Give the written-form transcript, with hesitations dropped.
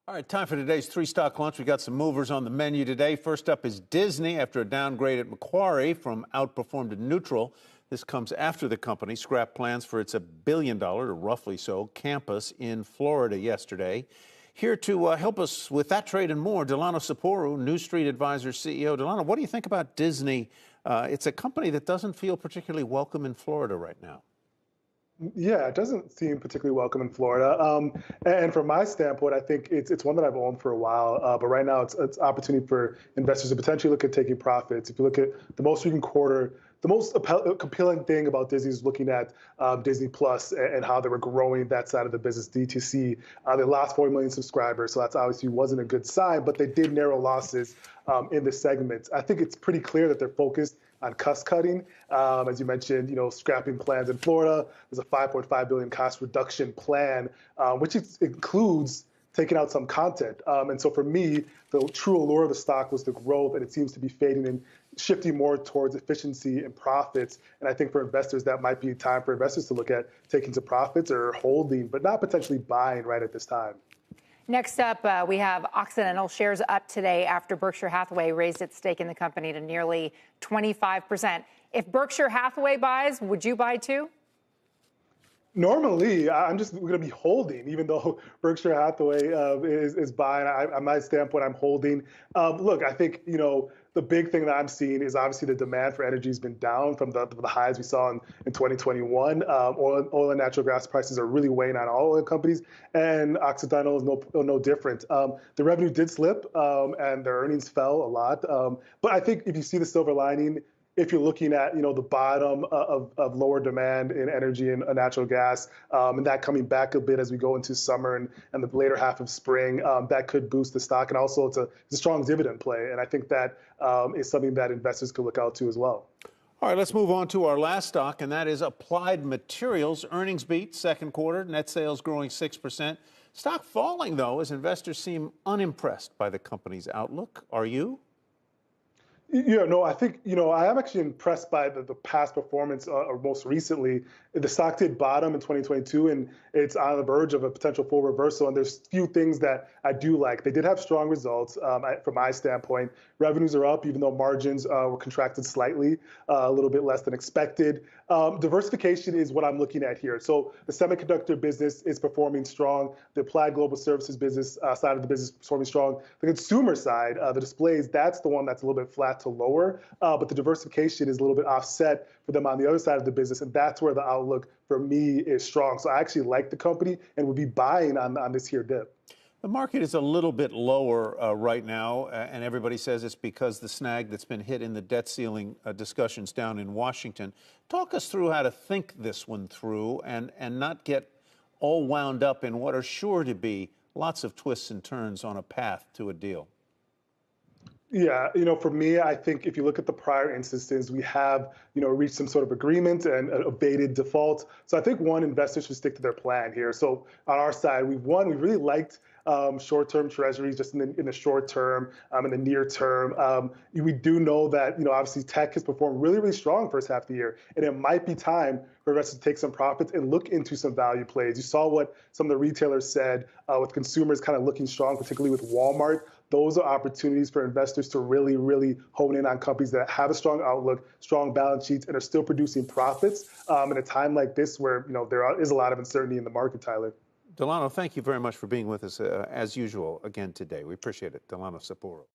All right, time for today's three-stock lunch. We got some movers on the menu today. First up is Disney after a downgrade at Macquarie from outperformed to neutral. This comes after the company scrapped plans for its $1 billion, or roughly so, campus in Florida yesterday. Here to help us with that trade and more, Delano Saporu, New Street Advisors CEO. Delano, what do you think about Disney? It's a company that doesn't feel particularly welcome in Florida right now. Yeah, it doesn't seem particularly welcome in Florida. And from my standpoint, I think it's one that I've owned for a while. But right now, it's opportunity for investors to potentially look at taking profits. If you look at the most recent quarter, the most compelling thing about Disney is looking at Disney Plus and how they were growing that side of the business, DTC. They lost 40 million subscribers, so that's obviously wasn't a good sign, but they did narrow losses in the segment. I think it's pretty clear that they're focused on cost cutting. As you mentioned, scrapping plans in Florida. There's a $5.5 billion cost reduction plan, which includes taking out some content. And so for me, the true allure of the stock was the growth, and it seems to be fading and shifting more towards efficiency and profits. And I think for investors, that might be time for investors to look at taking some profits or holding, but not potentially buying right at this time. Next up, we have Occidental shares up today after Berkshire Hathaway raised its stake in the company to nearly 25%. If Berkshire Hathaway buys, would you buy too? Normally, I'm just going to be holding, even though Berkshire Hathaway is buying. On my standpoint, I'm holding. Look, I think, the big thing that I'm seeing is obviously the demand for energy has been down from the highs we saw in 2021. Oil and natural gas prices are really weighing on all oil companies, and Occidental is no different. The revenue did slip, and their earnings fell a lot. But I think if you see the silver lining, if you're looking at the bottom of lower demand in energy and natural gas, and that coming back a bit as we go into summer and the later half of spring, that could boost the stock. And also it's a strong dividend play. And I think that is something that investors could look out to as well. All right, let's move on to our last stock, and that is Applied Materials. Earnings beat second quarter, net sales growing 6%. Stock falling, though, as investors seem unimpressed by the company's outlook. Are you? Yeah, no, I think, I am actually impressed by the past performance, or most recently. The stock did bottom in 2022, and it's on the verge of a potential full reversal. And there's few things that I do like. They did have strong results from my standpoint. Revenues are up, even though margins were contracted slightly, a little bit less than expected. Diversification is what I'm looking at here. So the semiconductor business is performing strong. The Applied Global Services business side of the business is performing strong. The consumer side, the displays, that's the one that's a little bit flat to lower, but the diversification is a little bit offset for them on the other side of the business, and that's where the outlook for me is strong. So I actually like the company and would be buying on this here dip. The market is a little bit lower right now, and everybody says it's because the snag that's been hit in the debt ceiling discussions down in Washington. Talk us through how to think this one through and not get all wound up in what are sure to be lots of twists and turns on a path to a deal. Yeah, for me, I think if you look at the prior instances, we have, reached some sort of agreement and abated default. So I think investors should stick to their plan here. So on our side, we really liked short-term treasuries just in the short term, in the near term. We do know that, obviously tech has performed really, really strong first half of the year, and it might be time for investors to take some profits and look into some value plays. You saw what some of the retailers said with consumers kind of looking strong, particularly with Walmart. Those are opportunities for investors to really, really hone in on companies that have a strong outlook, strong balance sheets, and are still producing profits in a time like this where there is a lot of uncertainty in the market, Tyler. Delano, thank you very much for being with us, as usual, again today. We appreciate it. Delano Saporu.